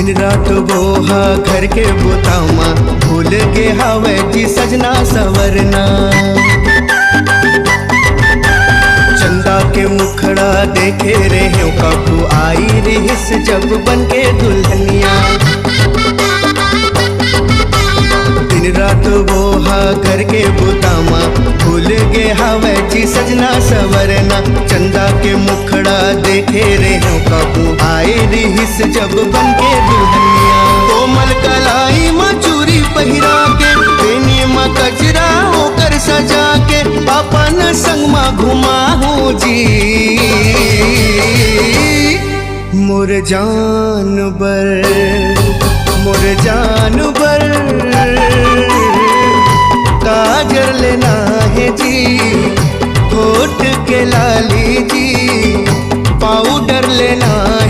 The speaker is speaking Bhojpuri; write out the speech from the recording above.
दिन रात बोहा घर के बुतामा, भूल के हवे जी सजना सवरना। चंदा के मुखड़ा देखे रहे कबू आई रिहिस जब बन के दुल्हनिया। दिन रात बोहा घर के बुतामा, भूल गे हवे जी सजना सवरना। चंदा के मुखड़ा देखे रहे कबू आए रिहिस जब बन के दुल्हनिया। कोमल कलाई माँ चूरी पहिरा के, बेनी माँ कजरा होकर सजा के, पापा न संग माँ घुमाहू जी। मोर जानवर मोर जानवर काजर लेना है जी, होठ के लाली जी पाउडर लेना है।